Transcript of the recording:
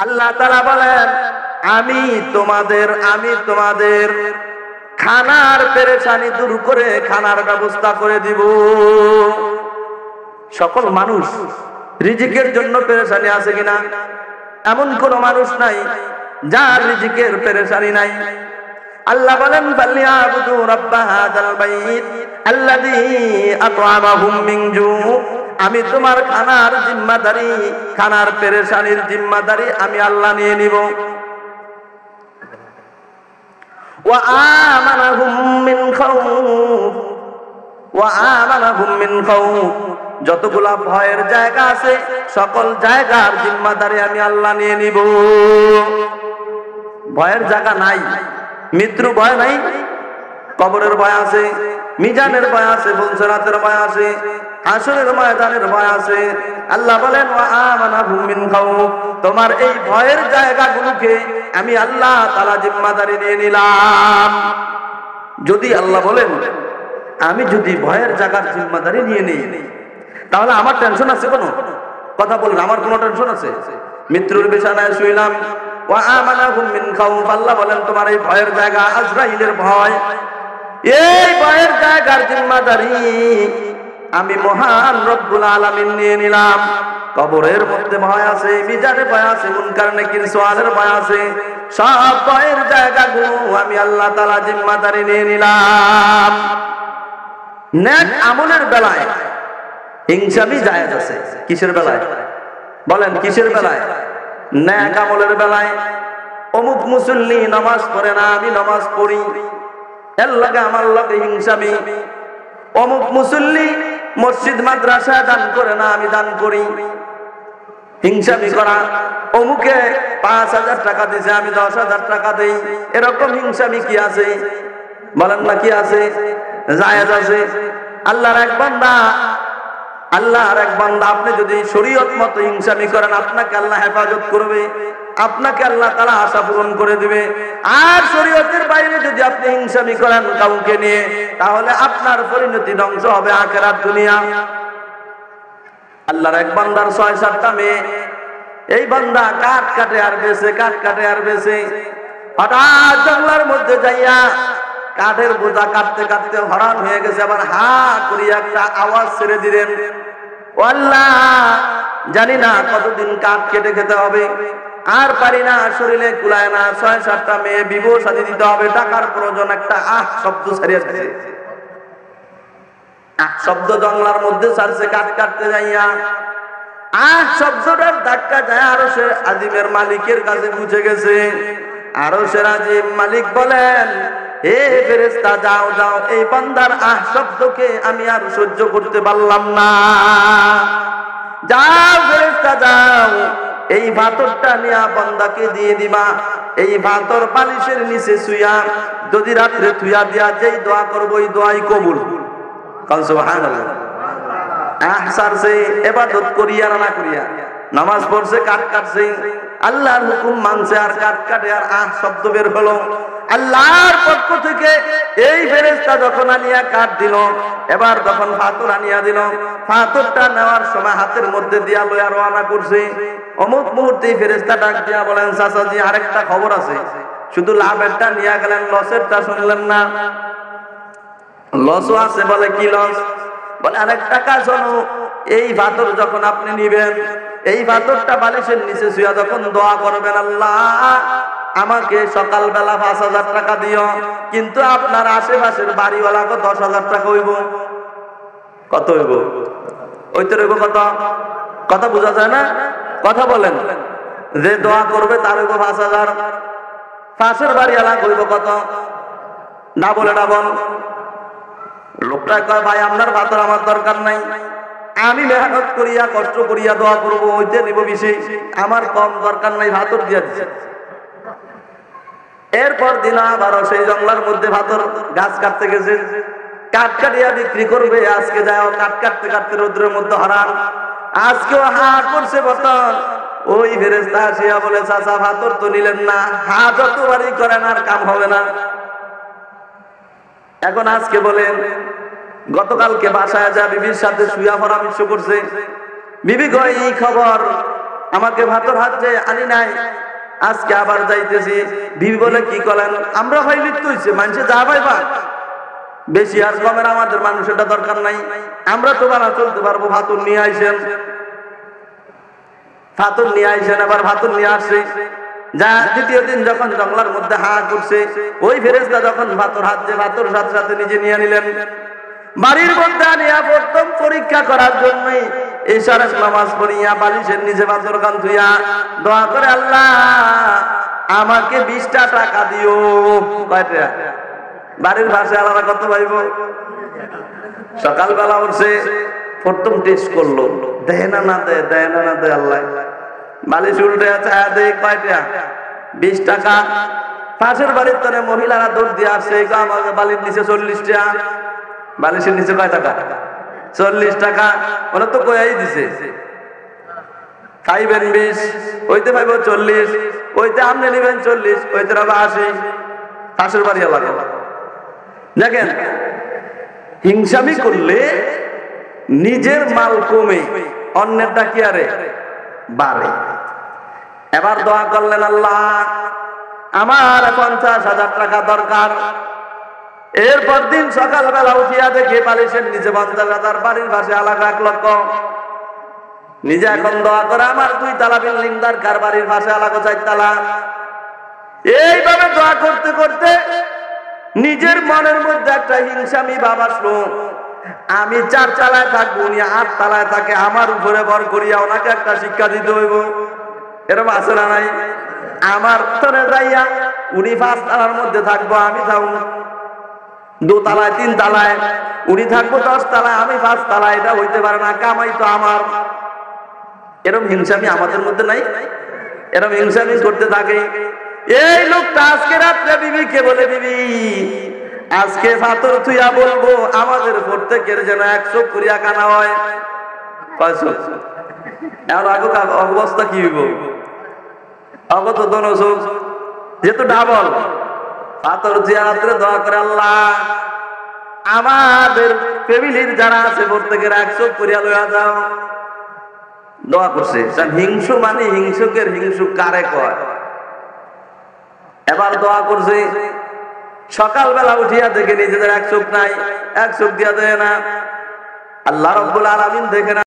আল্লাহ তাআলা বলেন, আমি তোমাদের খানার পেরেশানি দূর করে খানার ব্যবস্থা করে দিব। সকল মানুষ রিজিকের জন্য পেরেশানি আছে কিনা? এমন কোন মানুষ নাই যার রিজিকের পেরেশানি নাই। আল্লাহ বলেন, ফালিয়াবুদু রাব্বা হাযাল বাইত আল্লাযী আত'আমাহুম মিন জু'। আমি তোমার খানার জিম্মাদারি, খানার পেরেশানির জিম্মাদারি আমি আল্লাহ নিয়ে নিব। ওয়া আমানাহুম মিন খাউফ, ওয়া আমানাহুম মিন খাউফ। যতগুলা ভয়ের জায়গা আছে সকল জায়গার জিম্মাদারি আমি আল্লাহ নিয়ে নিব। ভয়ের জায়গা নাই, মৃত্যু ভয় নাই, কবরের ভয় আছে, মিজানের ভয় আছে, ফুলসিরাতের ভয় আছে, হাসরের ময়দানের ভয় আছে। আল্লাহ বলেন, ওয়া আমানাহুম মিন খাউফ। তোমার এই ভয়ের জায়গাগুলোকে আমি আল্লাহ তাআলা জিম্মাদারি নিয়ে নিলাম। যদি আল্লাহ বলেন আমি যদি ভয়ের জায়গার জিম্মাদারি নিয়ে নেই, তাহলে আমার টেনশন আছে কোনো? কথা বলেন, আমার কোনো টেনশন আছে? মৃত্যুর বিছানায় শুইলাম, ওয়া আমানাহুম মিন খাউফ। আল্লাহ বলেন তোমার এই ভয়ের জায়গা আজরাইলের ভয়, এই ভয়ের জায়গার জিম্মাদারি আমি মহান রব্বুল আলামিন নিয়ে নিলাম। কবরের মধ্যে ভয় আছে, মিজানে ভয় আছে, মুনকার নাকির সওয়ালের ভয় আছে। সব ভয়ের জায়গাগুলো আমি আল্লাহ তাআলা জিম্মাদারি নিয়ে নিলাম। নেক আমলের বেলায় হিংসামি জায়েজ আছে। কিসের বেলায় বলেন? কিসের বেলায়? নেক আমলের বেলায়। অমুক মুসল্লি নামাজ পড়ে না, আমি নামাজ পড়ি, এর লাগে আমার লগে হিংসামি। অমুক মুসল্লি মসজিদ মাদ্রাসা দান করে না, আমি দান করি, হিংসামি করা। অমুকে ৫,০০০ টাকা দিয়েছে, আমি ১০,০০০ টাকা দেই, এরকম হিংসামি কি আছে? বলেন না, কি আছে? জায়েজ আছে। আল্লাহর এক বান্দা আপনি যদি শরীয়ত মতো হিংসামি করেন, আপনাকে আল্লাহ হেফাজত করবে, আপনাকে আল্লাহ তাআলা আশা পূরণ করে দিবে। আর শরীয়তের বাইরে যদি আপনি হিংসামি করেন কাউকে নিয়ে, তাহলে আপনার পরিণতি ধ্বংস হবে আখিরাত দুনিয়া। আল্লাহর এক বান্দার ৬-৭টা মেয়ে। এই বান্দা কাঠ কাটে আর বেচে। হঠাৎ জঙ্গলের মধ্যে যাইয়া কাঠের বোঝা কাটতে কাটতে হরান হয়ে গেছে। আবার হা করিয়া একটা আওয়াজ ছেড়ে দিলেন, ও আল্লাহ, জানি না কতদিন কাঠ কেটে খেতে হবে, আর পারি না, শরীরে কুলায় না, ৬-৭টা মেয়ে, বিবাহ শাদী দিতে হবে, টাকার প্রয়োজন। একটা শব্দ ছাড়িয়েছে, শব্দ জঙ্গলার মধ্যে ছাড়ছে কাঠ কাটতে যাইয়া। শব্দটার ধাক্কা যায় আরশের আজিমের মালিকের কাছে পৌঁছে গেছে। আরশের আজিম মালিক বলেন, হে ফেরেশতা, যাও, এই বান্দার শব্দকে আমি আর সহ্য করতে পারলাম না। যাও ফেরেশতা, যাও, এই ভাতরটা নিয়ে বান্দাকে দিয়ে দিবা। এই ভাতর বালিশের নিচে শুইয়া যদি রাত্রে থুইয়া দিয়া যেই দোয়া করবো, এই দোয়াই কবুল। সুবহানাল্লাহ। সারছে ইবাদত করিয়া না করিয়া, নামাজ পড়ছে, কাঠ কাটছে, আল্লাহর হুকুম মানছে, আর কাঠ কাটে আর শব্দ বের হলো। আল্লাহর পক্ষ থেকে এই ফেরেশতা যখন আনিয়া কাঠ দিল, এবার যখন পাথর আনিয়া দিল, পাথরটা নেওয়ার সময় হাতের মধ্যে দিয়া লইয়া রওনা করছে। অমুক মুহূর্তে ফেরেশতা ডাক দিয়া বলেন, চাচাজি, আরেকটা খবর আছে, শুধু লাভেরটা নিয়ে গেলেন, লসেরটা শুনলেন না? লসও আছে। বলে কি লস? বলে আরেকটা কাজ হলো, এই পাথর যখন আপনি নিবেন, এই পাথরটা বালিশের নিচে শুয়া যখন দোয়া করবেন, আল্লাহ আমাকে সকালবেলা ৫,০০০ টাকা দিও, কিন্তু আপনার আশেপাশের বাড়িওয়ালাকে ১০,০০০ টাকা হইব। কত হইব? ওইতে হইব কত? কথা বোঝা যায় না? কথা বলেন। যে দোয়া করবে তার হইব ৫,০০০, পাশের বাড়িওয়ালা হইব কত? ডাবল। লোকটা কয়, ভাই আপনার পাথর আমার দরকার নাই, আমি মেহনত করিয়া কষ্ট করিয়া দোয়া করবো, ওইতে নিব বেশি, আমার কম দরকার নাই, পাথর দিয়া দিচ্ছে। এরপর দিন আবারও সেই জঙ্গলার মধ্যে পাথর গাছ কাটতে গেছে, কাঠ কাটিয়া বিক্রি করবে। আজকে যাও, কাঠ কাটতে কাটতে রোদ্রের মধ্যে হারান। আজকেও হাট করছে বতন। ওই ফেরেশতা আসিয়া বলে, চাচা, পাথর তো নিলেন না, যতবারই করেন আর কাম হবে না। এখন আজকে বলেন, গতকালকে বাসায় যা বিবির সাথে শুয়া পরামর্শ করছে, বিবি কয়, এই খবর আমাকে ভাতর হাত যে আনি নাই, আজকে আবার যাইতেছি। বিবি বলে কি করেন? আমরা হয় লিপ্ত হইছে, মানুষে যা পাইবা বেশি আর কমের আমাদের মানুষের দরকার নাই, আমরা তো বানা চলতে পারবো। ভাতুর নিয়ে আইসেন, ভাতুর নিয়ে আইসেন। আবার ভাতুর নিয়ে আসছে। যা দ্বিতীয় দিন যখন জঙ্গলার মধ্যে হা করছে, ওই ফেরেশতা যখন ভাতুর হাত যে ভাতুর সাথে সাথে নিজে নিয়ে নিলেন বাড়ির মধ্যে আনিয়া প্রথম পরীক্ষা করার জন্যই ইশারাত নামাজ পড়িয়া বালিশের নিচে ভাতুর কান ধুইয়া দোয়া করে, আল্লাহ আমাকে 20টা টাকা দিও। কয়টা? বাড়ির ভাষায় আলাদা কত পাইব? সকালবেলা উঠছে, প্রথম টেস্ট করলো, দেয় না না দেয়, দেয় না না দেয়। আল্লাহ বালিশ উল্টে আছে, দেয় কয়টা? 20 টাকা। পাশের বাড়ির তরে মহিলারা দৌড় দিয়ে আসছে, আমাকে বালির নিচে 40 টাকা। বালিশের নিচে কয় টাকা? 40 টাকা। ওরা তো কয়াই দিছে, খাইবেন 20, ওইতে পাইব 40, ওইতে আপনি নিবেন 40, ওইতে হবে 80। পাশের বাড়ি আলাদা। দেখেন, হিংসামি করলে নিজের মাল কমে, অন্যেরটা কি আরে বাড়ে। এবার দোয়া করলেন, আল্লাহ আমার 50,000 টাকা দরকার। এরপর দিন সকালবেলা উঠিয়া দেখে বালিশের নিচে 50,000, বাড়ির পাশে আলাদা 1 লক্ষ। নিজে এখন দোয়া করে, আমার 2 তলা বিল্ডিং দরকার, বাড়ির পাশে আলাদা 4 তলা। এইভাবে দোয়া করতে করতে নিজের মনের মধ্যে একটা হিংসামি ভাব আসলো। আমি 4 তলায় থাকবো, উনি 8 তলায় থাকে, আমার উপরে ভর করিয়া ওনাকে একটা শিক্ষা দিতে হইব। এরকম আছে না নাই? আমার তরে যাইয়া উনি 5 তলার মধ্যে থাকবো, আমি থাকবো 2 তলায় 3 তলায়, উনি থাকবো 10 তলায়, আমি 5 তলায়। এটা হইতে পারে না, কামাই তো আমার। এরকম হিংসামি আমাদের মধ্যে নাই? এরকম হিংসামি করতে থাকে। এই লোকটা আজকে রাত্রে বিবিকে বলে, বিবি আজকে ফাতর থুইয়া বলবো আমাদের প্রত্যেকের যেন 100 করিয়া কানা হয়। 500। এখন অবস্থা কি হইব? অগত দনসুখ যেহেতু ডাবল। ফাতর থুইয়া রাত্রে দোয়া করে, আল্লাহ আমাদের ফ্যামিলির যারা আছে প্রত্যেকের 100 করিয়া লইয়া যাও। দোয়া করছে। হিংসু মানে হিংসুকের হিংসুক কারে কয়? এবার দোয়া করছে, সকালবেলা উঠিয়া দেখে নিজেদের 100 নাই, 100 দিয়া দেয় না। আল্লাহ রাব্বুল আলামিন দেখে না।